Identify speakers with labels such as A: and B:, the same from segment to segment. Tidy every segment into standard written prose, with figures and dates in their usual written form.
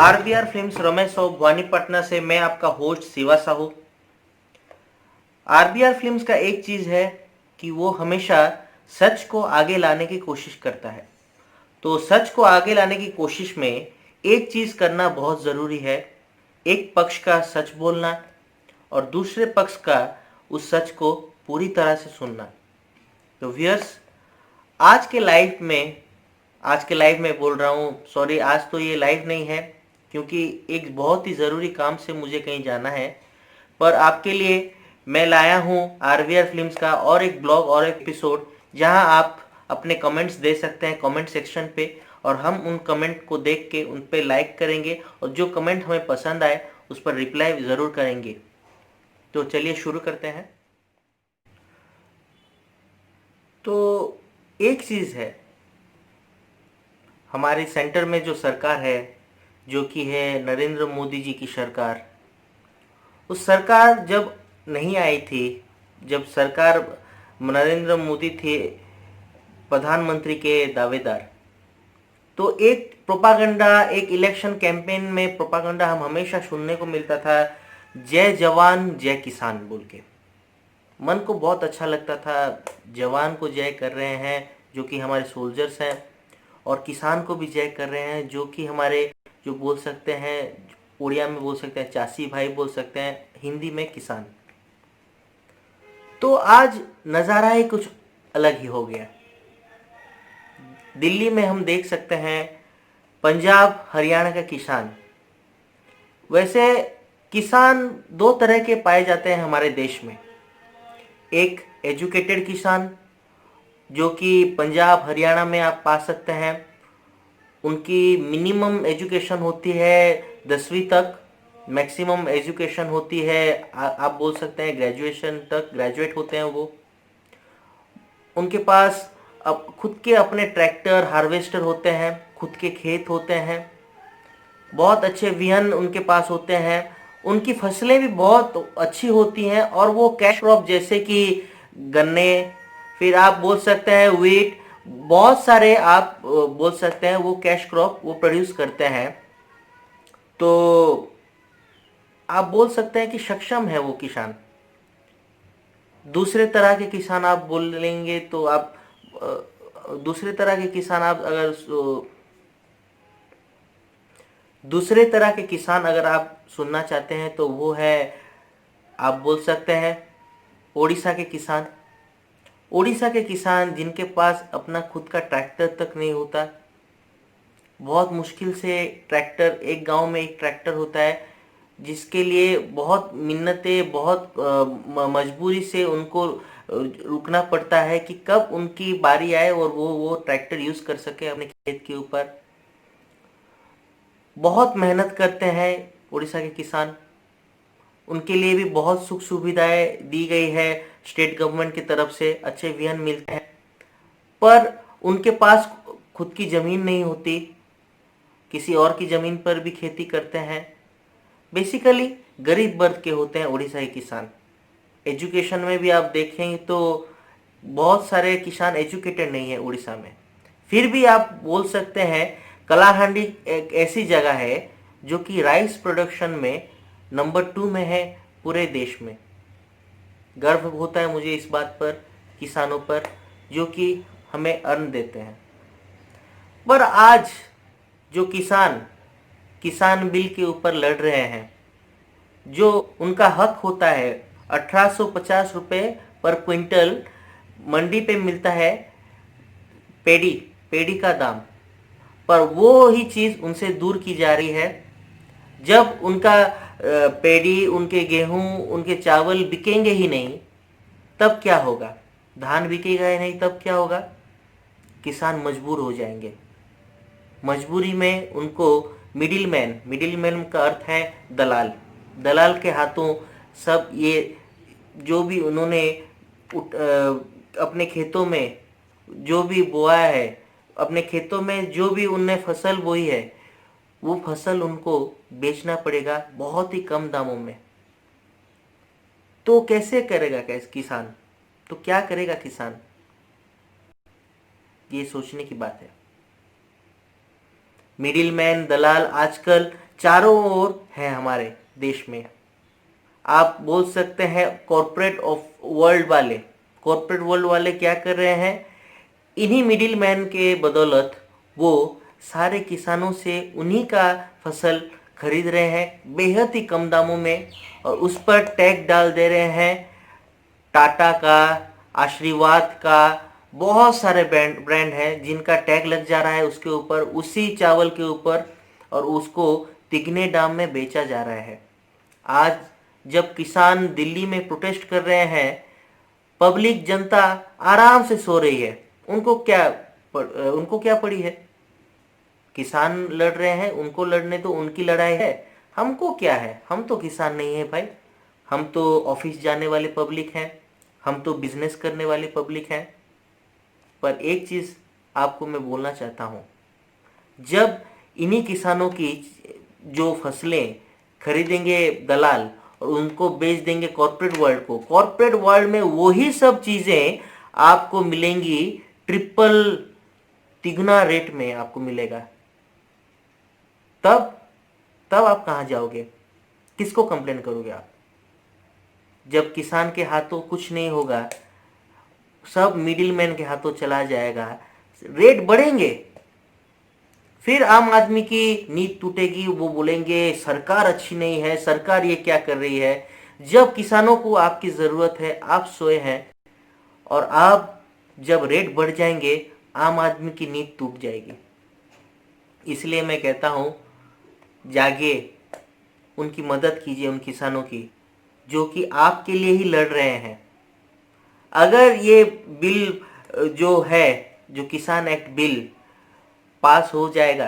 A: RBR films Ramesh और भवानीपटना से मैं आपका host Shiva Sahu. RBR films का एक चीज है कि वो हमेशा सच को आगे लाने की कोशिश करता है। तो सच को आगे लाने की कोशिश में एक चीज करना बहुत जरूरी है, एक पक्ष का सच बोलना और दूसरे पक्ष का उस सच को पूरी तरह से सुनना। तो व्यूअर्स, आज के लाइव में बोल रहा हूँ, सॉरी आज तो ये लाइव नहीं है क्योंकि एक बहुत ही ज़रूरी काम से मुझे कहीं जाना है। पर आपके लिए मैं लाया हूँ आरबीआर फिल्म्स का और एक ब्लॉग और एक एपिसोड, जहां आप अपने कमेंट्स दे सकते हैं कमेंट सेक्शन पे, और हम उन कमेंट को देख के उन पे लाइक करेंगे और जो कमेंट हमें पसंद आए उस पर रिप्लाई ज़रूर करेंगे। तो चलिए शुरू करते हैं। तो एक चीज़ है, हमारे सेंटर में जो सरकार है, जो कि है नरेंद्र मोदी जी की सरकार, उस सरकार जब नहीं आई थी, जब सरकार नरेंद्र मोदी थे प्रधानमंत्री के दावेदार, तो एक प्रोपागंडा, एक इलेक्शन कैंपेन में प्रोपागंडा हम हमेशा सुनने को मिलता था, जय जवान जय किसान बोल के। मन को बहुत अच्छा लगता था, जवान को जय कर रहे हैं जो कि हमारे सोल्जर्स हैं, और किसान को भी जय कर रहे हैं जो कि हमारे, जो बोल सकते हैं, उड़िया में बोल सकते हैं चासी भाई, बोल सकते हैं हिंदी में किसान। तो आज नज़ारा ही कुछ अलग ही हो गया। दिल्ली में हम देख सकते हैं पंजाब हरियाणा का किसान। वैसे किसान दो तरह के पाए जाते हैं हमारे देश में। एक एजुकेटेड किसान, जो कि पंजाब हरियाणा में आप पा सकते हैं। उनकी मिनिमम एजुकेशन होती है 10वीं तक, मैक्सिमम एजुकेशन होती है आप बोल सकते हैं ग्रेजुएशन तक, ग्रेजुएट होते हैं वो। उनके पास अब खुद के अपने ट्रैक्टर, हार्वेस्टर होते हैं, खुद के खेत होते हैं, बहुत अच्छे विहन उनके पास होते हैं, उनकी फसलें भी बहुत अच्छी होती हैं, और वो कैश क्रॉप जैसे कि गन्ने, फिर आप बोल सकते हैं व्हीट, बहुत सारे आप बोल सकते हैं वो कैश क्रॉप वो प्रोड्यूस करते हैं। तो आप बोल सकते हैं कि सक्षम है वो किसान। दूसरे तरह के किसान आप बोलेंगे तो आप दूसरे तरह के किसान आप अगर दूसरे तरह के किसान अगर आप सुनना चाहते हैं तो वो है, आप बोल सकते हैं ओडिशा के किसान। ओडिशा के किसान जिनके पास अपना खुद का ट्रैक्टर तक नहीं होता, बहुत मुश्किल से ट्रैक्टर, एक गांव में एक ट्रैक्टर होता है, जिसके लिए बहुत मिन्नतें, बहुत मजबूरी से उनको रुकना पड़ता है कि कब उनकी बारी आए और वो ट्रैक्टर यूज़ कर सके अपने खेत के ऊपर। बहुत मेहनत करते हैं उड़ीसा के किसान। उनके लिए भी बहुत सुख सुविधाएं दी गई है स्टेट गवर्नमेंट की तरफ से, अच्छे विहन मिलते हैं, पर उनके पास खुद की ज़मीन नहीं होती, किसी और की ज़मीन पर भी खेती करते हैं। बेसिकली गरीब वर्ग के होते हैं उड़ीसा के किसान। एजुकेशन में भी आप देखें तो बहुत सारे किसान एजुकेटेड नहीं है उड़ीसा में। फिर भी आप बोल सकते हैं कलाहांडी एक ऐसी जगह है जो कि राइस प्रोडक्शन में नंबर 2 में है पूरे देश में। गर्व होता है मुझे इस बात पर, किसानों पर, जो कि हमें अन्न देते हैं। पर आज जो किसान किसान बिल के ऊपर लड़ रहे हैं, जो उनका हक होता है, 1850 रुपये पर क्विंटल मंडी पे मिलता है पेडी पेडी का दाम, पर वो ही चीज़ उनसे दूर की जा रही है। जब उनका पेडी, उनके गेहूं, उनके चावल बिकेंगे ही नहीं, तब क्या होगा? धान बिकेगा ही नहीं, तब क्या होगा? किसान मजबूर हो जाएंगे। मजबूरी में उनको मिडिल मैन का अर्थ है दलाल, दलाल के हाथों सब ये जो भी उन्होंने अपने खेतों में जो भी बोया है, अपने खेतों में जो भी उनने फसल बोई है, वो फसल उनको बेचना पड़ेगा बहुत ही कम दामों में। तो कैसे करेगा किसान? तो क्या करेगा किसान? ये सोचने की बात है। मिडिल मैन, दलाल आजकल चारों ओर है हमारे देश में। आप बोल सकते हैं कॉरपोरेट ऑफ वर्ल्ड वाले, कॉरपोरेट वर्ल्ड वाले क्या कर रहे हैं, इन्हीं मिडिल मैन के बदौलत वो सारे किसानों से उन्हीं का फसल खरीद रहे हैं बेहद ही कम दामों में, और उस पर टैग डाल दे रहे हैं। टाटा का, आशीर्वाद का, बहुत सारे ब्रांड ब्रांड हैं जिनका टैग लग जा रहा है उसके ऊपर, उसी चावल के ऊपर, और उसको तिगने दाम में बेचा जा रहा है। आज जब किसान दिल्ली में प्रोटेस्ट कर रहे हैं, पब्लिक जनता आराम से सो रही है। उनको क्या पड़ी है, किसान लड़ रहे हैं, उनको लड़ने तो उनकी लड़ाई है, हमको क्या है, हम तो किसान नहीं है भाई, हम तो ऑफिस जाने वाले पब्लिक हैं, हम तो बिजनेस करने वाली पब्लिक हैं। पर एक चीज़ आपको मैं बोलना चाहता हूँ, जब इन्हीं किसानों की जो फसलें खरीदेंगे दलाल और उनको बेच देंगे कॉर्पोरेट वर्ल्ड को, कॉर्पोरेट वर्ल्ड में वही सब चीज़ें आपको मिलेंगी ट्रिपल, तिगुना रेट में आपको मिलेगा। तब तब आप कहाँ जाओगे, किसको कंप्लेन करोगे आप? जब किसान के हाथों कुछ नहीं होगा, सब मिडिल मैन के हाथों चला जाएगा, रेट बढ़ेंगे, फिर आम आदमी की नींद टूटेगी, वो बोलेंगे सरकार अच्छी नहीं है, सरकार ये क्या कर रही है। जब किसानों को आपकी ज़रूरत है, आप सोए हैं, और आप जब रेट बढ़ जाएंगे, आम आदमी की नींद टूट जाएगी। इसलिए मैं कहता हूँ, जागे, उनकी मदद कीजिए, उन किसानों की जो कि आपके लिए ही लड़ रहे हैं। अगर ये बिल जो है, जो किसान एक्ट बिल पास हो जाएगा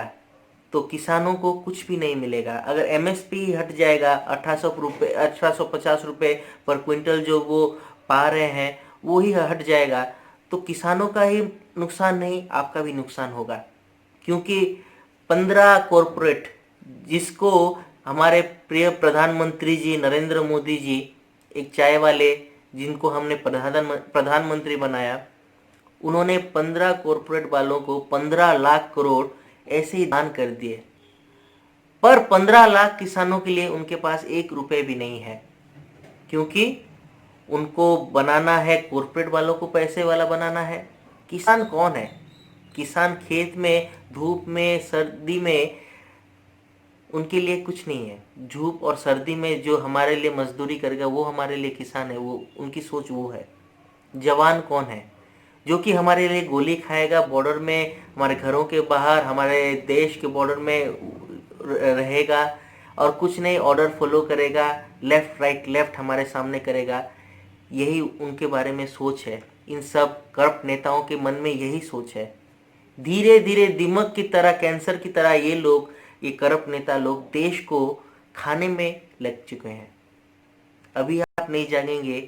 A: तो किसानों को कुछ भी नहीं मिलेगा। अगर एमएसपी हट जाएगा, 1850 रुपये पर क्विंटल जो वो पा रहे हैं वो ही हट जाएगा, तो किसानों का ही नुकसान नहीं, आपका भी नुकसान होगा। क्योंकि 15 कॉरपोरेट, जिसको हमारे प्रिय प्रधानमंत्री जी नरेंद्र मोदी जी, एक चाय वाले जिनको हमने प्रधानमंत्री बनाया, उन्होंने 15 कॉरपोरेट वालों को 15 लाख करोड़ ऐसे ही दान कर दिए। पर 15 लाख किसानों के लिए उनके पास 1 रुपए भी नहीं है, क्योंकि उनको बनाना है, कॉरपोरेट वालों को पैसे वाला बनाना है। किसान कौन है? किसान खेत में धूप में सर्दी में उनके लिए कुछ नहीं है। धूप और सर्दी में जो हमारे लिए मजदूरी करेगा वो हमारे लिए किसान है, वो उनकी सोच वो है। जवान कौन है? जो कि हमारे लिए गोली खाएगा, बॉर्डर में, हमारे घरों के बाहर, हमारे देश के बॉर्डर में रहेगा और कुछ नहीं, ऑर्डर फॉलो करेगा, लेफ्ट राइट लेफ्ट हमारे सामने करेगा। यही उनके बारे में सोच है। इन सब करप्ट नेताओं के मन में यही सोच है। धीरे धीरे दिमाग की तरह, कैंसर की तरह ये लोग, ये करप्ट नेता लोग देश को खाने में लग चुके हैं। अभी आप नहीं जागेंगे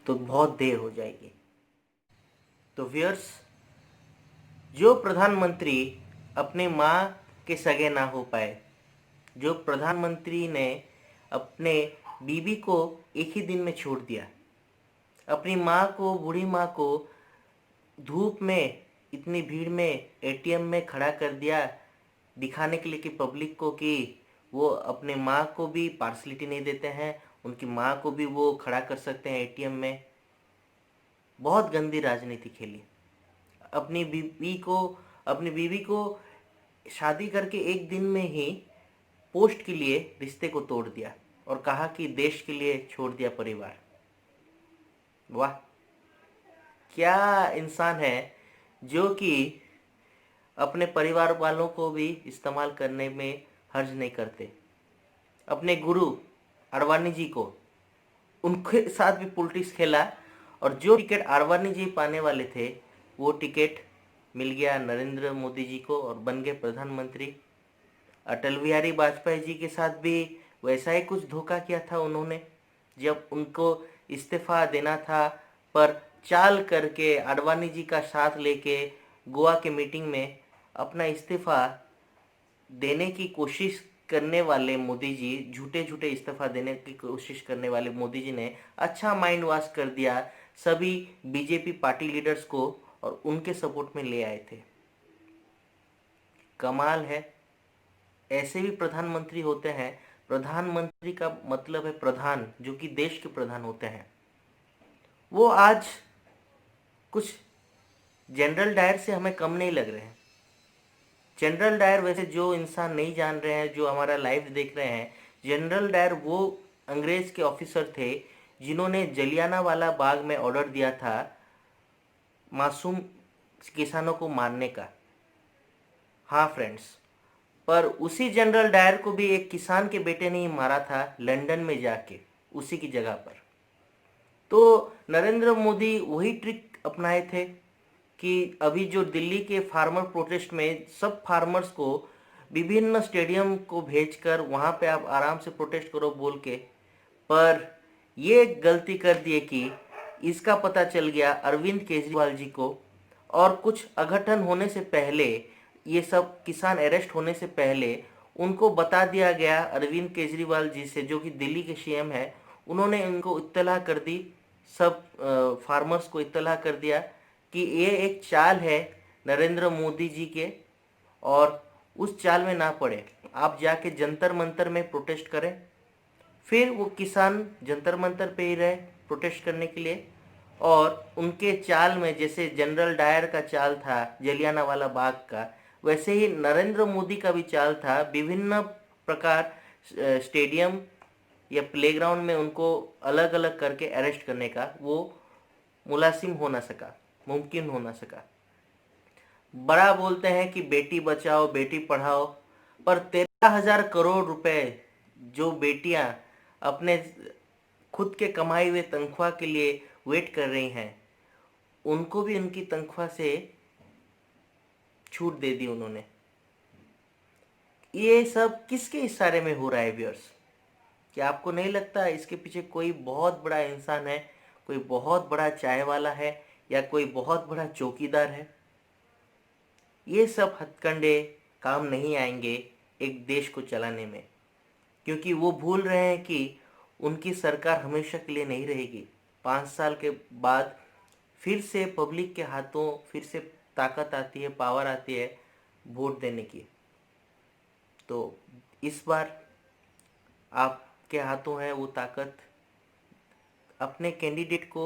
A: तो बहुत देर हो जाएगी। तो व्यूअर्स, जो प्रधानमंत्री अपने माँ के सगे ना हो पाए, जो प्रधानमंत्री ने अपने बीबी को एक ही दिन में छोड़ दिया, अपनी माँ को, बूढ़ी माँ को धूप में इतनी भीड़ में एटीएम में खड़ा कर दिया, दिखाने के लिए कि पब्लिक को कि वो अपने माँ को भी पार्सलिटी नहीं देते हैं, उनकी माँ को भी वो खड़ा कर सकते हैं एटीएम में। बहुत गंदी राजनीति खेली। अपनी बीवी को शादी करके एक दिन में ही पोस्ट के लिए रिश्ते को तोड़ दिया और कहा कि देश के लिए छोड़ दिया परिवार। वाह, क्या इंसान है जो कि अपने परिवार वालों को भी इस्तेमाल करने में हर्ज नहीं करते। अपने गुरु आडवाणी जी को, उनके साथ भी पॉलिटिक्स खेला, और जो टिकट आडवाणी जी पाने वाले थे वो टिकट मिल गया नरेंद्र मोदी जी को और बन गए प्रधानमंत्री। अटल बिहारी वाजपेयी जी के साथ भी वैसा ही कुछ धोखा किया था उन्होंने, जब उनको इस्तीफा देना था, पर चाल करके आडवाणी जी का साथ लेके गोवा के मीटिंग में अपना इस्तीफा देने की कोशिश करने वाले मोदी जी, झूठे झूठे इस्तीफा देने की कोशिश करने वाले मोदी जी ने अच्छा माइंड वॉश कर दिया सभी बीजेपी पार्टी लीडर्स को और उनके सपोर्ट में ले आए थे। कमाल है। ऐसे भी प्रधानमंत्री होते हैं। प्रधानमंत्री का मतलब है प्रधान, जो कि देश के प्रधान होते हैं। वो आज कुछ जनरल डायर से हमें कम नहीं लग रहे हैं। जनरल डायर, वैसे जो इंसान नहीं जान रहे हैं, जो हमारा लाइव देख रहे हैं, जनरल डायर वो अंग्रेज के ऑफिसर थे जिन्होंने जलियाना वाला बाग में ऑर्डर दिया था मासूम किसानों को मारने का। हाँ फ्रेंड्स, पर उसी जनरल डायर को भी एक किसान के बेटे ने ही मारा था लंदन में जाके, उसी की जगह पर। तो नरेंद्र मोदी वही ट्रिक अपनाए थे कि अभी जो दिल्ली के फार्मर प्रोटेस्ट में सब फार्मर्स को विभिन्न स्टेडियम को भेजकर वहाँ पे आप आराम से प्रोटेस्ट करो बोल के, पर ये गलती कर दिए कि इसका पता चल गया अरविंद केजरीवाल जी को, और कुछ अघटन होने से पहले, ये सब किसान अरेस्ट होने से पहले उनको बता दिया गया अरविंद केजरीवाल जी से, जो कि दिल्ली के सीएम है। उन्होंने उनको इत्तला कर दी, सब फार्मर्स को इत्तला कर दिया कि ये एक चाल है नरेंद्र मोदी जी के, और उस चाल में ना पड़े, आप जाके जंतर मंतर में प्रोटेस्ट करें। फिर वो किसान जंतर मंतर पे ही रहे प्रोटेस्ट करने के लिए, और उनके चाल में जैसे जनरल डायर का चाल था जलियाना वाला बाग का, वैसे ही नरेंद्र मोदी का भी चाल था। विभिन्न प्रकार स्टेडियम या प्लेग्राउंड में उनको अलग अलग करके अरेस्ट करने का वो मुलासिम हो ना सका, मुमकिन हो ना सका। बड़ा बोलते हैं कि बेटी बचाओ बेटी पढ़ाओ, पर 13,000 करोड़ रुपए जो बेटियां अपने खुद के कमाई हुए तनख्वाह के लिए वेट कर रही हैं, उनको भी उनकी तनख्वाह से छूट दे दी उन्होंने। ये सब किसके इशारे में हो रहा है व्यूअर्स? क्या आपको नहीं लगता इसके पीछे कोई बहुत बड़ा इंसान है, कोई बहुत बड़ा चाय वाला है, या कोई बहुत बड़ा चौकीदार है? ये सब हथकंडे काम नहीं आएंगे एक देश को चलाने में, क्योंकि वो भूल रहे हैं कि उनकी सरकार हमेशा के लिए नहीं रहेगी। 5 साल के बाद फिर से पब्लिक के हाथों फिर से ताकत आती है, पावर आती है वोट देने की। तो इस बार आपके हाथों है वो ताकत। अपने कैंडिडेट को,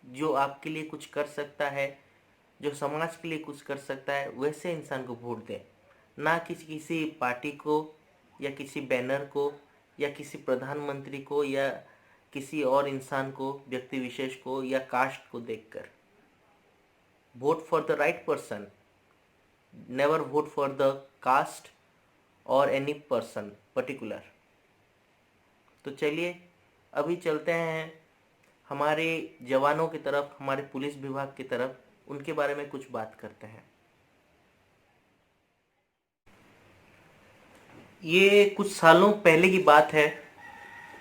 A: जो आपके लिए कुछ कर सकता है, जो समाज के लिए कुछ कर सकता है, वैसे इंसान को वोट दें, ना किसी पार्टी को या किसी बैनर को या किसी प्रधानमंत्री को या किसी और इंसान को, व्यक्ति विशेष को या कास्ट को देखकर। Vote for the right person, never vote for the caste और एनी पर्सन पर्टिकुलर। तो चलिए अभी चलते हैं हमारे जवानों की तरफ, हमारे पुलिस विभाग की तरफ, उनके बारे में कुछ बात करते हैं। ये कुछ सालों पहले की बात है।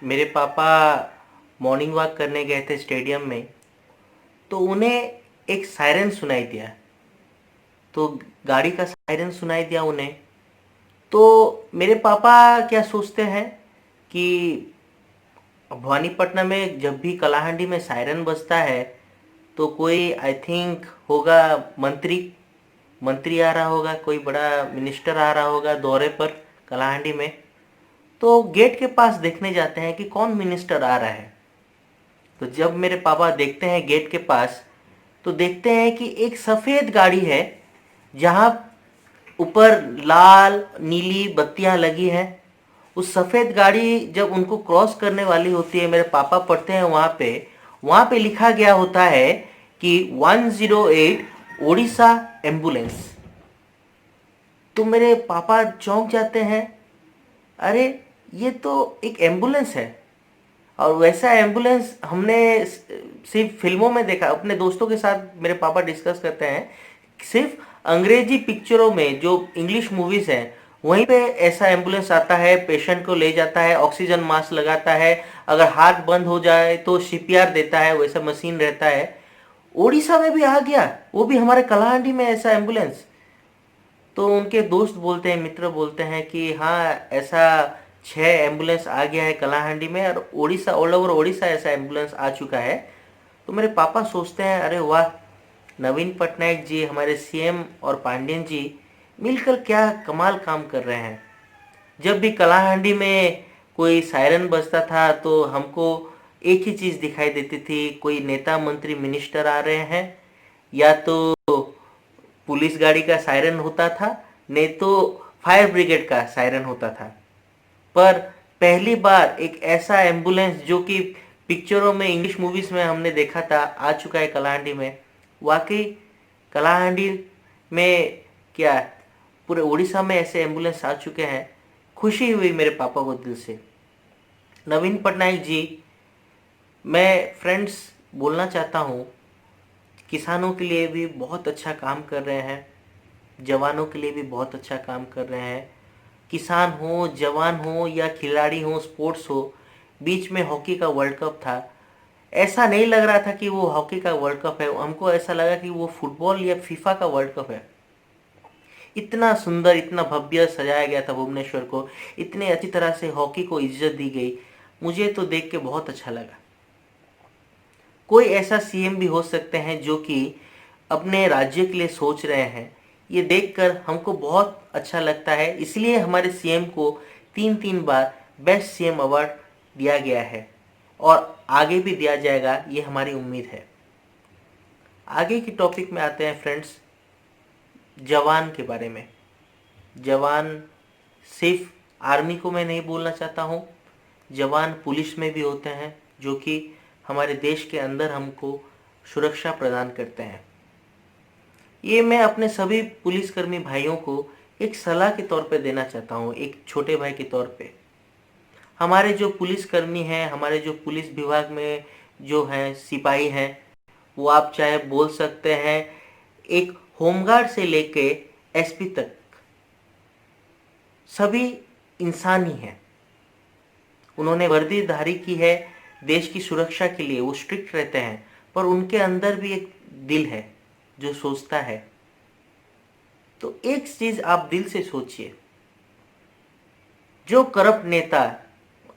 A: मेरे पापा मॉर्निंग वॉक करने गए थे स्टेडियम में, तो उन्हें एक सायरन सुनाई दिया। तो गाड़ी का सायरन सुनाई दिया उन्हें। तो मेरे पापा क्या सोचते हैं कि भवानीपट्टनम में जब भी कलाहांडी में सायरन बजता है तो कोई, आई थिंक होगा मंत्री मंत्री आ रहा होगा, कोई बड़ा मिनिस्टर आ रहा होगा दौरे पर कलाहांडी में। तो गेट के पास देखने जाते हैं कि कौन मिनिस्टर आ रहा है। तो जब मेरे पापा देखते हैं गेट के पास, तो देखते हैं कि एक सफ़ेद गाड़ी है जहाँ ऊपर लाल नीली बत्तियां लगी हैं। उस सफ़ेद गाड़ी जब उनको क्रॉस करने वाली होती है, मेरे पापा पढ़ते हैं वहाँ पे लिखा गया होता है कि 108 ओडिशा एम्बुलेंस। तो मेरे पापा चौंक जाते हैं, अरे ये तो एक एम्बुलेंस है। और वैसा एम्बुलेंस हमने सिर्फ फिल्मों में देखा। अपने दोस्तों के साथ मेरे पापा डिस्कस करते हैं, सिर्फ अंग्रेजी पिक्चरों में जो इंग्लिश मूवीज़ हैं वहीं पे ऐसा एम्बुलेंस आता है, पेशेंट को ले जाता है, ऑक्सीजन मास्क लगाता है, अगर हार्ट बंद हो जाए तो सीपीआर देता है, वैसा मशीन रहता है। उड़ीसा में भी आ गया, वो भी हमारे कलाहांडी में ऐसा एम्बुलेंस। तो उनके दोस्त बोलते हैं, मित्र बोलते हैं कि हाँ ऐसा 6 एम्बुलेंस आ गया है कलाहांडी में, और उड़ीसा, ऑल ओवर उड़ीसा ऐसा एम्बुलेंस आ चुका है। तो मेरे पापा सोचते हैं, अरे वाह, नवीन पटनायक जी, हमारे सीएम और पांडियन जी मिलकर क्या कमाल काम कर रहे हैं। जब भी कलाहांडी में कोई सायरन बजता था तो हमको एक ही चीज़ दिखाई देती थी, कोई नेता मंत्री मिनिस्टर आ रहे हैं, या तो पुलिस गाड़ी का सायरन होता था, नहीं तो फायर ब्रिगेड का सायरन होता था। पर पहली बार एक ऐसा एम्बुलेंस जो कि पिक्चरों में, इंग्लिश मूवीज में हमने देखा था, आ चुका है कलाहांडी में। वाकई कलाहांडी में क्या, पूरे उड़ीसा में ऐसे एम्बुलेंस आ चुके हैं। खुशी हुई मेरे पापा को दिल से। नवीन पटनायक जी, मैं फ्रेंड्स बोलना चाहता हूँ, किसानों के लिए भी बहुत अच्छा काम कर रहे हैं, जवानों के लिए भी बहुत अच्छा काम कर रहे हैं। किसान हो, जवान हो या खिलाड़ी हो, स्पोर्ट्स हो। बीच में हॉकी का वर्ल्ड कप था, ऐसा नहीं लग रहा था कि वो हॉकी का वर्ल्ड कप है, हमको ऐसा लगा कि वो फुटबॉल या फीफा का वर्ल्ड कप है। इतना सुंदर, इतना भव्य सजाया गया था भुवनेश्वर को, इतने अच्छी तरह से हॉकी को इज्जत दी गई। मुझे तो देख के बहुत अच्छा लगा। कोई ऐसा सीएम भी हो सकते हैं जो कि अपने राज्य के लिए सोच रहे हैं, ये देखकर हमको बहुत अच्छा लगता है। इसलिए हमारे सीएम को 3 बार बेस्ट सीएम अवार्ड दिया गया है और आगे भी दिया जाएगा, ये हमारी उम्मीद है। आगे की टॉपिक में आते हैं फ्रेंड्स, जवान के बारे में। जवान सिर्फ आर्मी को मैं नहीं बोलना चाहता हूँ, जवान पुलिस में भी होते हैं जो कि हमारे देश के अंदर हमको सुरक्षा प्रदान करते हैं। ये मैं अपने सभी पुलिसकर्मी भाइयों को एक सलाह के तौर पे देना चाहता हूँ, एक छोटे भाई के तौर पे। हमारे जो पुलिसकर्मी हैं, हमारे जो पुलिस विभाग में जो हैं सिपाही हैं, वो आप चाहे बोल सकते हैं एक होमगार्ड से लेके एसपी तक सभी इंसान ही हैं। उन्होंने वर्दी धारी की है देश की सुरक्षा के लिए, वो स्ट्रिक्ट रहते हैं, पर उनके अंदर भी एक दिल है जो सोचता है। तो एक चीज आप दिल से सोचिए, जो करप्ट नेता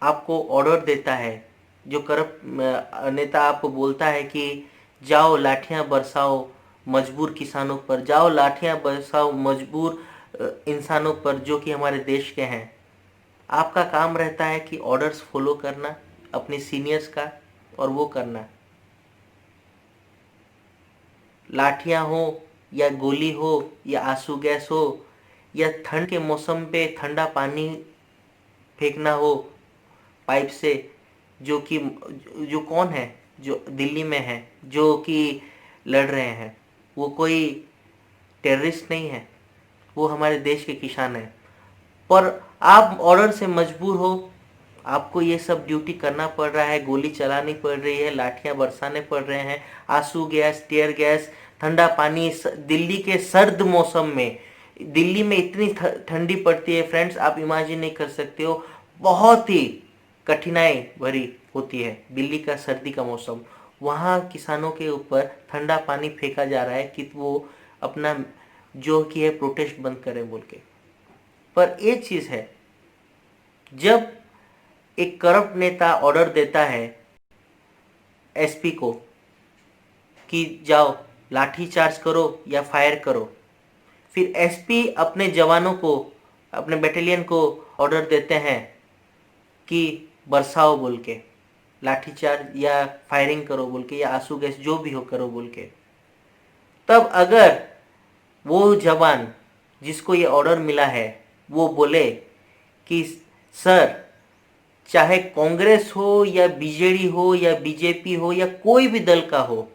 A: आपको ऑर्डर देता है, जो करप्ट नेता आपको बोलता है कि जाओ लाठियां बरसाओ मजबूर किसानों पर, जाओ लाठियां बरसाओ मजबूर इंसानों पर जो कि हमारे देश के हैं, आपका काम रहता है कि ऑर्डर्स फॉलो करना अपने सीनियर्स का, और वो करना। लाठियां हो या गोली हो या आंसू गैस हो या ठंड के मौसम पे ठंडा पानी फेंकना हो पाइप से, जो कि जो कौन है, जो दिल्ली में है, जो कि लड़ रहे हैं, वो कोई टेररिस्ट नहीं है, वो हमारे देश के किसान हैं। पर आप ऑर्डर से मजबूर हो, आपको ये सब ड्यूटी करना पड़ रहा है, गोली चलानी पड़ रही है, लाठियां बरसाने पड़ रहे हैं, आंसू गैस, टीयर गैस, ठंडा पानी, दिल्ली के सर्द मौसम में। दिल्ली में इतनी ठंडी पड़ती है फ्रेंड्स, आप इमेजिन नहीं कर सकते हो, बहुत ही कठिनाई भरी होती है दिल्ली का सर्दी का मौसम। वहाँ किसानों के ऊपर ठंडा पानी फेंका जा रहा है कि वो अपना जो कि है प्रोटेस्ट बंद करें बोल के। पर एक चीज है, जब एक करप्ट नेता ऑर्डर देता है एसपी को कि जाओ लाठी चार्ज करो या फायर करो, फिर एसपी अपने जवानों को, अपने बटालियन को ऑर्डर देते हैं कि बरसाओ बोल के, लाठी चार्ज या फायरिंग करो बोल के, या आंसू गैस जो भी हो करो बोल के। तब अगर वो जवान जिसको ये ऑर्डर मिला है वो बोले कि सर, चाहे कांग्रेस हो या बीजेडी हो या बीजेपी हो या कोई भी दल का हो,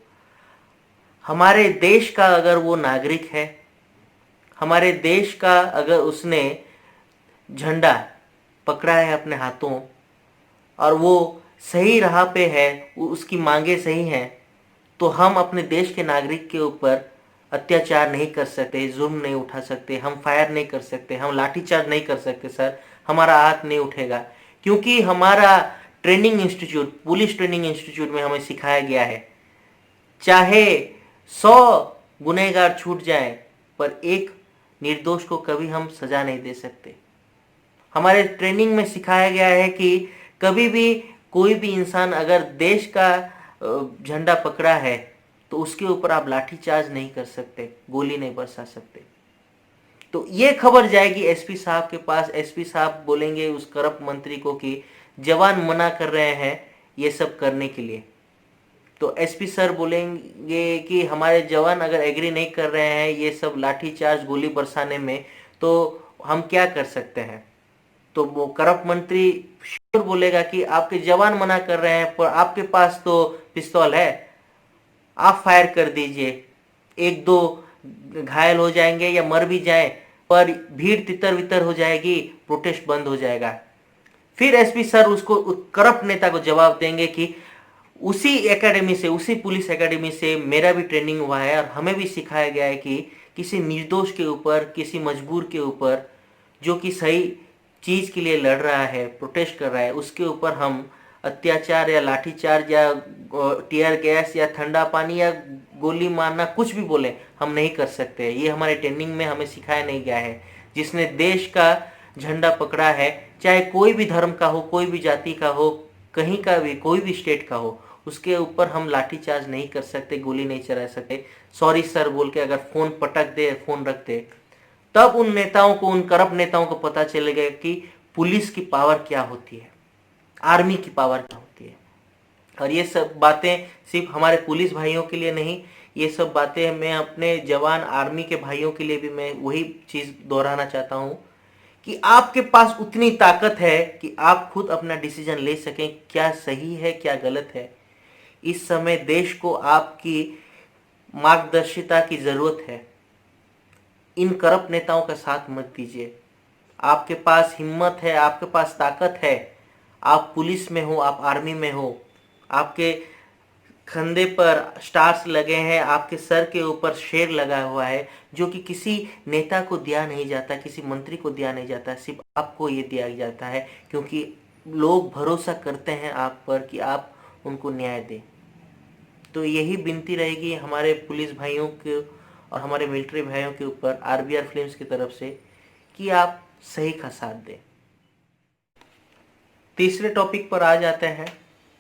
A: हमारे देश का अगर वो नागरिक है, हमारे देश का अगर उसने झंडा पकड़ा है अपने हाथों और वो सही राह पे है, उसकी मांगे सही हैं, तो हम अपने देश के नागरिक के ऊपर अत्याचार नहीं कर सकते, जुर्म नहीं उठा सकते, हम फायर नहीं कर सकते, हम लाठीचार्ज नहीं कर सकते सर, हमारा हाथ नहीं उठेगा। क्योंकि हमारा training institute, police training institute में हमें सिखाया गया है, चाहे 100 गुनहगार छूट जाए पर एक निर्दोष को कभी हम सजा नहीं दे सकते। हमारे ट्रेनिंग में सिखाया गया है कि कभी भी कोई भी इंसान अगर देश का झंडा पकड़ा है तो उसके ऊपर आप लाठी चार्ज नहीं कर सकते, गोली नहीं बरसा सकते। तो ये खबर जाएगी एसपी साहब के पास। एसपी साहब बोलेंगे उस करप्ट मंत्री को कि जवान मना कर रहे हैं ये सब करने के लिए। तो एसपी सर बोलेंगे कि हमारे जवान अगर एग्री नहीं कर रहे हैं ये सब लाठीचार्ज गोली बरसाने में, तो हम क्या कर सकते हैं। तो वो करप्ट मंत्री श्योर बोलेगा कि आपके जवान मना कर रहे हैं पर आपके पास तो पिस्तौल है, आप फायर कर दीजिए। एक दो घायल हो जाएंगे या मर भी जाए पर भीड़ तितर बितर हो जाएगी, प्रोटेस्ट बंद हो जाएगा। फिर एसपी सर उसको करप्ट नेता को जवाब देंगे कि उसी एकेडमी से, उसी पुलिस एकेडमी से मेरा भी ट्रेनिंग हुआ है और हमें भी सिखाया गया है कि किसी निर्दोष के ऊपर, किसी मजबूर के ऊपर जो कि सही चीज के लिए लड़ रहा है, प्रोटेस्ट कर रहा है, उसके ऊपर हम अत्याचार या लाठीचार्ज या टीयर गैस या ठंडा पानी या गोली मारना कुछ भी बोले हम नहीं कर सकते। ये हमारे ट्रेनिंग में हमें सिखाया नहीं गया है। जिसने देश का झंडा पकड़ा है, चाहे कोई भी धर्म का हो, कोई भी जाति का हो, कहीं का भी, कोई भी स्टेट का हो, उसके ऊपर हम लाठीचार्ज नहीं कर सकते, गोली नहीं चला सकते। सॉरी सर बोल के अगर फोन पटक दे, फोन रख दे, तब उन नेताओं को, उन करप्ट नेताओं को पता चलेगा कि पुलिस की पावर क्या होती है, आर्मी की पावर क्या होती है। और ये सब बातें सिर्फ हमारे पुलिस भाइयों के लिए नहीं, ये सब बातें मैं अपने जवान आर्मी के भाइयों के लिए भी मैं वही चीज दोहराना चाहता हूं कि आपके पास उतनी ताकत है कि आप खुद अपना डिसीजन ले सकें, क्या सही है क्या गलत है। इस समय देश को आपकी मार्गदर्शिता की जरूरत है। इन करप्ट नेताओं का साथ मत दीजिए। आपके पास हिम्मत है, आपके पास ताकत है, आप पुलिस में हो, आप आर्मी में हो, आपके कंधे पर स्टार्स लगे हैं, आपके सर के ऊपर शेर लगा हुआ है, जो कि किसी नेता को दिया नहीं जाता, किसी मंत्री को दिया नहीं जाता, सिर्फ आपको ये दिया जाता है क्योंकि लोग भरोसा करते हैं आप पर कि आप उनको न्याय दें। तो यही विनती रहेगी हमारे पुलिस भाइयों के और हमारे मिलिट्री भाइयों के ऊपर आरबीआर फिल्म्स की तरफ से कि आप सही का साथ दें। तीसरे टॉपिक पर आ जाते हैं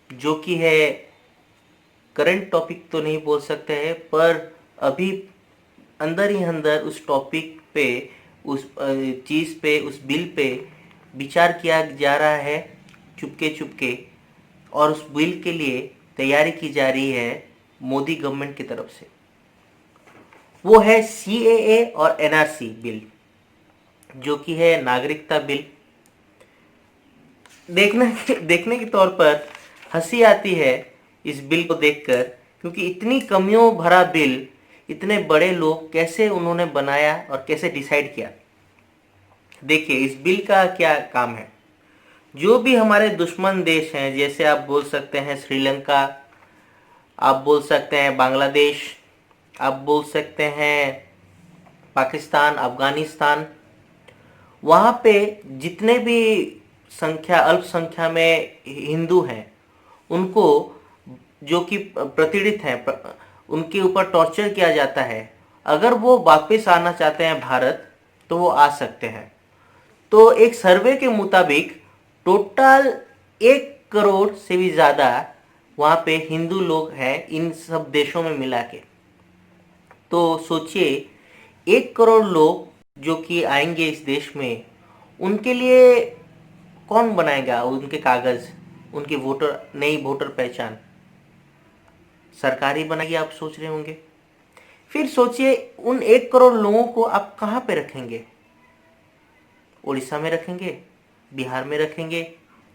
A: जो कि है करंट टॉपिक तो नहीं बोल सकते हैं पर अभी अंदर ही अंदर उस टॉपिक पे, उस चीज़ पे, उस बिल पे विचार किया जा रहा है चुपके चुपके, और उस बिल के लिए तैयारी की जा रही है मोदी गवर्नमेंट की तरफ से। वो है सीएए और एनआरसी बिल, जो कि है नागरिकता बिल। देखने के तौर पर हंसी आती है इस बिल को देखकर, क्योंकि इतनी कमियों भरा बिल इतने बड़े लोग कैसे उन्होंने बनाया और कैसे डिसाइड किया। देखिए इस बिल का क्या काम है। जो भी हमारे दुश्मन देश हैं, जैसे आप बोल सकते हैं श्रीलंका, आप बोल सकते हैं बांग्लादेश, आप बोल सकते हैं पाकिस्तान, अफगानिस्तान, वहाँ पे जितने भी संख्या, अल्पसंख्या में हिंदू हैं, उनको जो कि प्रतिष्ठित हैं, उनके ऊपर टॉर्चर किया जाता है। अगर वो वापस आना चाहते हैं भारत तो वो आ सकते हैं। तो एक सर्वे के मुताबिक टोटल 1 करोड़ से भी ज़्यादा वहाँ पे हिंदू लोग हैं इन सब देशों में मिला के। तो सोचिए 1 करोड़ लोग जो कि आएंगे इस देश में, उनके लिए कौन बनाएगा उनके कागज, उनकी वोटर, नई वोटर पहचान सरकार ही बनाएगी, आप सोच रहे होंगे। फिर सोचिए उन 1 करोड़ लोगों को आप कहाँ पे रखेंगे। उड़ीसा में रखेंगे, बिहार में रखेंगे,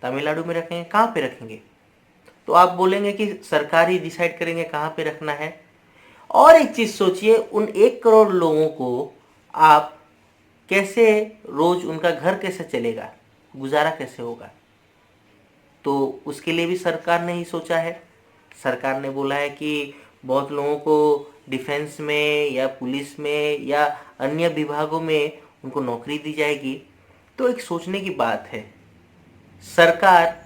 A: तमिलनाडु में रखेंगे, कहाँ पे रखेंगे। तो आप बोलेंगे कि सरकार ही डिसाइड करेंगे कहाँ पे रखना है। और एक चीज सोचिए, उन 1 करोड़ लोगों को आप कैसे, रोज उनका घर कैसे चलेगा, गुजारा कैसे होगा। तो उसके लिए भी सरकार ने ही सोचा है। सरकार ने बोला है कि बहुत लोगों को डिफेंस में या पुलिस में या अन्य विभागों में उनको नौकरी दी जाएगी। तो एक सोचने की बात है, सरकार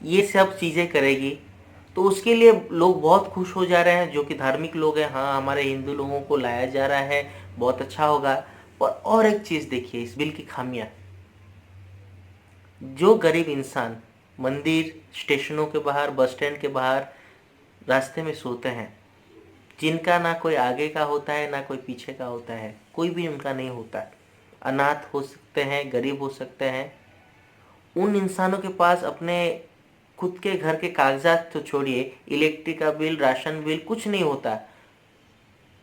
A: ये सब चीज़ें करेगी तो उसके लिए लोग बहुत खुश हो जा रहे हैं, जो कि धार्मिक लोग हैं। हाँ, हमारे हिंदू लोगों को लाया जा रहा है, बहुत अच्छा होगा। और एक चीज़ देखिए इस बिल की खामियां। जो गरीब इंसान मंदिर, स्टेशनों के बाहर, बस स्टैंड के बाहर रास्ते में सोते हैं, जिनका ना कोई आगे का होता है ना कोई पीछे का होता है, कोई भी उनका नहीं होता है, अनाथ हो सकते हैं, गरीब हो सकते हैं, उन इंसानों के पास अपने खुद के घर के कागजात तो छोड़िए, इलेक्ट्रिक का बिल, राशन बिल कुछ नहीं होता।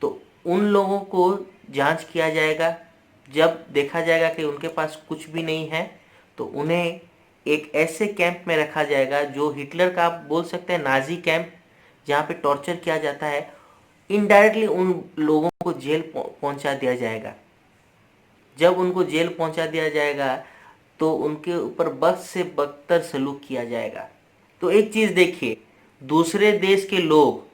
A: तो उन लोगों को जांच किया जाएगा। जब देखा जाएगा कि उनके पास कुछ भी नहीं है तो उन्हें एक ऐसे कैंप में रखा जाएगा जो हिटलर का आप बोल सकते हैं, नाजी कैंप, जहाँ पे टॉर्चर किया जाता है। इनडायरेक्टली उन लोगों को जेल पहुंचा दिया जाएगा। जब उनको जेल पहुंचा दिया जाएगा तो उनके ऊपर बद से बदतर सलूक किया जाएगा। तो एक चीज़ देखिए, दूसरे देश के लोग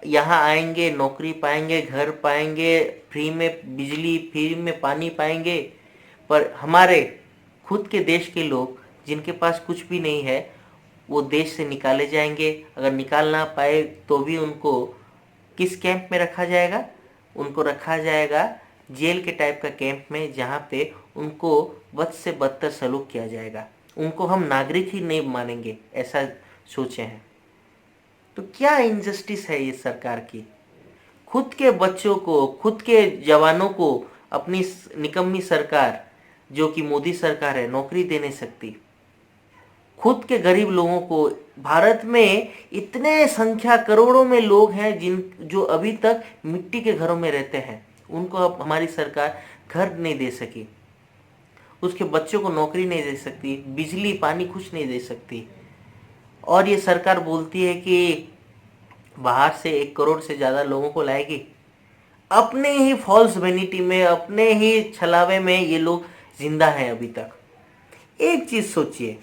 A: यहाँ आएंगे, नौकरी पाएंगे, घर पाएंगे, फ्री में बिजली, फ्री में पानी पाएंगे, पर हमारे खुद के देश के लोग जिनके पास कुछ भी नहीं है वो देश से निकाले जाएंगे। अगर निकाल ना पाए तो भी उनको किस कैंप में रखा जाएगा? उनको रखा जाएगा जेल के टाइप का कैंप में, जहाँ पे उनको बद से बदतर सलूक किया जाएगा। उनको हम नागरिक ही नहीं मानेंगे, ऐसा सोचे हैं। तो क्या इनजस्टिस है ये सरकार की? खुद के बच्चों को, खुद के जवानों को अपनी निकम्मी सरकार जो कि मोदी सरकार है नौकरी दे नहीं सकती। खुद के गरीब लोगों को, भारत में इतने संख्या करोड़ों में लोग हैं जो अभी तक मिट्टी के घरों में रहते हैं, उनको अब हमारी सरकार घर नहीं दे सकी, उसके बच्चों को नौकरी नहीं दे सकती, बिजली पानी कुछ नहीं दे सकती। और ये सरकार बोलती है कि बाहर से 1 करोड़ से ज़्यादा लोगों को लाएगी। अपने ही फॉल्स वेनिटी में, अपने ही छलावे में ये लोग जिंदा हैं अभी तक। एक चीज़ सोचिए,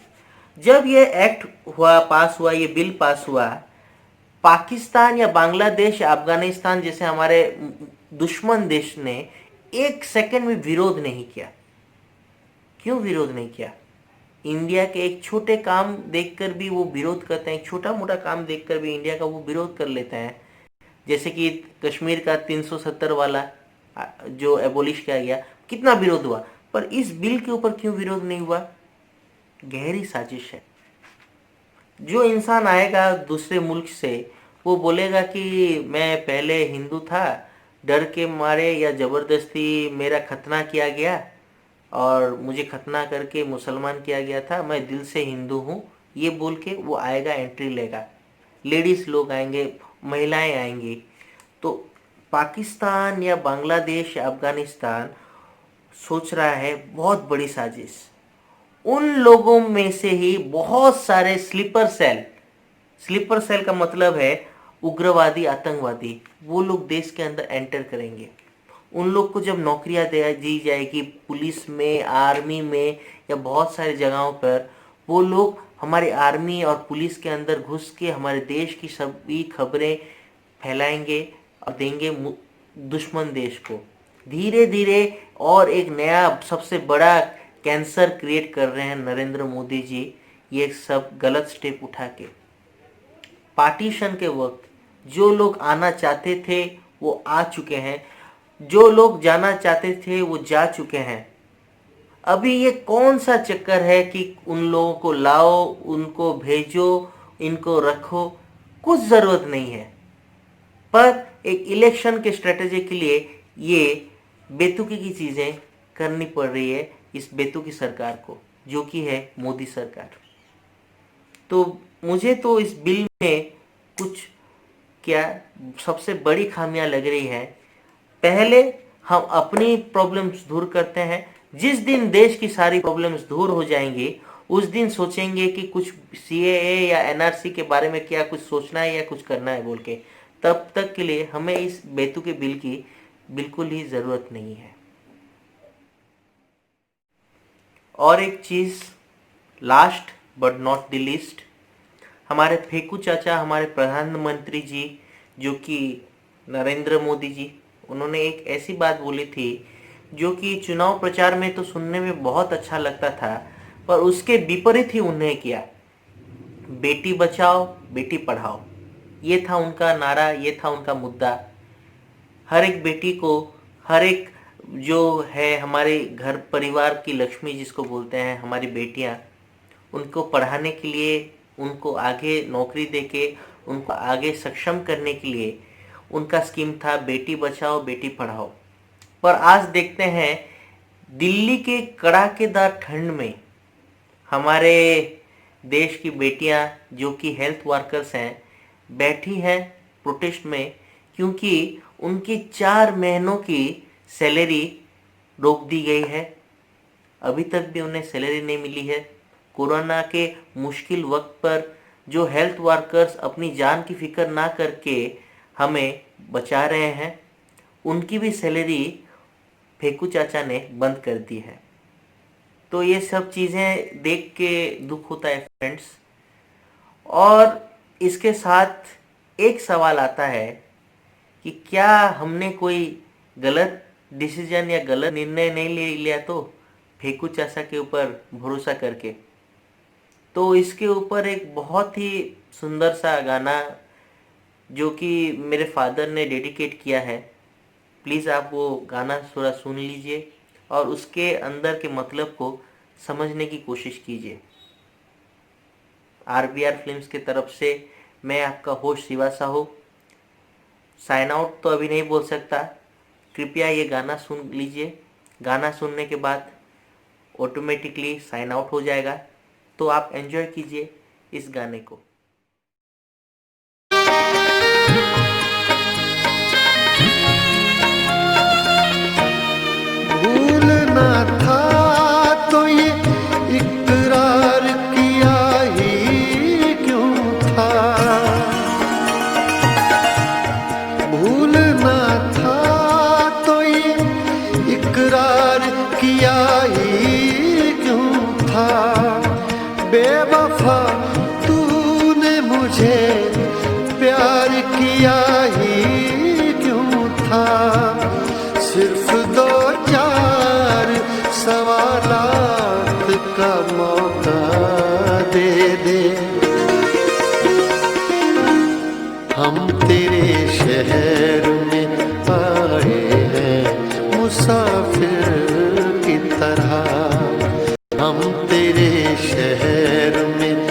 A: जब ये एक्ट हुआ, पास हुआ, ये बिल पास हुआ, पाकिस्तान या बांग्लादेश या अफगानिस्तान जैसे हमारे दुश्मन देश ने 1 सेकंड में विरोध नहीं किया। क्यों विरोध नहीं किया? इंडिया के एक छोटे काम देखकर भी वो विरोध करते हैं, एक छोटा मोटा काम देखकर भी इंडिया का वो विरोध कर लेते हैं। जैसे कि कश्मीर का 370 वाला जो एबोलिश किया गया, कितना विरोध हुआ, पर इस बिल के ऊपर क्यों विरोध नहीं हुआ? गहरी साजिश है। जो इंसान आएगा दूसरे मुल्क से, वो बोलेगा कि मैं पहले हिंदू था, डर के मारे या ज़बरदस्ती मेरा खतना किया गया और मुझे खतना करके मुसलमान किया गया था, मैं दिल से हिंदू हूँ, ये बोल के वो आएगा, एंट्री लेगा। लेडीज़ लोग आएंगे, महिलाएं आएंगी। तो पाकिस्तान या बांग्लादेश या अफगानिस्तान सोच रहा है बहुत बड़ी साजिश। उन लोगों में से ही बहुत सारे स्लीपर सेल का मतलब है उग्रवादी, आतंकवादी, वो लोग देश के अंदर एंटर करेंगे। उन लोग को जब नौकरियां दी जाएगी पुलिस में, आर्मी में या बहुत सारी जगहों पर, वो लोग हमारे आर्मी और पुलिस के अंदर घुस के हमारे देश की सभी खबरें फैलाएंगे और देंगे दुश्मन देश को। धीरे धीरे और एक नया सबसे बड़ा कैंसर क्रिएट कर रहे हैं नरेंद्र मोदी जी, ये सब गलत स्टेप उठा के। पार्टीशन के वक्त जो लोग आना चाहते थे वो आ चुके हैं, जो लोग जाना चाहते थे वो जा चुके हैं। अभी ये कौन सा चक्कर है कि उन लोगों को लाओ, उनको भेजो, इनको रखो? कुछ ज़रूरत नहीं है। पर एक इलेक्शन के स्ट्रेटेजी के लिए ये बेतुकी की चीज़ें करनी पड़ रही है इस बेतुकी सरकार को, जो कि है मोदी सरकार। तो मुझे तो इस बिल में कुछ क्या सबसे बड़ी खामियां लग रही है। पहले हम अपनी प्रॉब्लम्स दूर करते हैं, जिस दिन देश की सारी प्रॉब्लम्स दूर हो जाएंगी उस दिन सोचेंगे कि कुछ सीएए या एनआरसी के बारे में क्या कुछ सोचना है या कुछ करना है बोल के। तब तक के लिए हमें इस बेतुके बिल की बिल्कुल ही ज़रूरत नहीं है। और एक चीज़, last but not the least, हमारे फेकू चाचा, हमारे प्रधानमंत्री जी जो कि नरेंद्र मोदी जी, उन्होंने एक ऐसी बात बोली थी जो कि चुनाव प्रचार में तो सुनने में बहुत अच्छा लगता था, पर उसके विपरीत ही उन्हें किया। बेटी बचाओ बेटी पढ़ाओ, ये था उनका नारा, ये था उनका मुद्दा। हर एक बेटी को, हर एक जो है हमारे घर परिवार की लक्ष्मी जिसको बोलते हैं, हमारी बेटियां, उनको पढ़ाने के लिए, उनको आगे नौकरी देके उनको आगे सक्षम करने के लिए उनका स्कीम था बेटी बचाओ बेटी पढ़ाओ। पर आज देखते हैं दिल्ली के कड़ाकेदार ठंड में हमारे देश की बेटियां जो कि हेल्थ वर्कर्स हैं बैठी हैं प्रोटेस्ट में, क्योंकि उनकी 4 महीनों की सैलरी रोक दी गई है। अभी तक भी उन्हें सैलरी नहीं मिली है। कोरोना के मुश्किल वक्त पर जो हेल्थ वर्कर्स अपनी जान की फिक्र ना करके हमें बचा रहे हैं, उनकी भी सैलरी फेकू चाचा ने बंद कर दी है। तो ये सब चीज़ें देख के दुख होता है फ्रेंड्स। और इसके साथ एक सवाल आता है कि क्या हमने कोई गलत डिसीजन या गलत निर्णय नहीं ले लिया तो फेकू चाचा के ऊपर भरोसा करके। तो इसके ऊपर एक बहुत ही सुंदर सा गाना जो कि मेरे फादर ने डेडिकेट किया है, प्लीज़ आप वो गाना थोड़ा सुन लीजिए और उसके अंदर के मतलब को समझने की कोशिश कीजिए। RBR फिल्म्स की तरफ से मैं आपका host Shiva Sahu sign out तो अभी नहीं बोल सकता, कृपया ये गाना सुन लीजिए। गाना सुनने के बाद ऑटोमेटिकली साइन आउट हो जाएगा, तो आप एंजॉय कीजिए इस गाने को।
B: भूलना था तो ये इकरार किया ही क्यों था, भूलना था तो ये इकरार किया ही क्यों था। बेवफा तूने मुझे प्यार किया ही क्यों था। सिर्फ 2-4 सवालात का मौका दे दे, हम तेरे शहर में आए हैं मुसाफिर की तरह, हम तेरे शहर में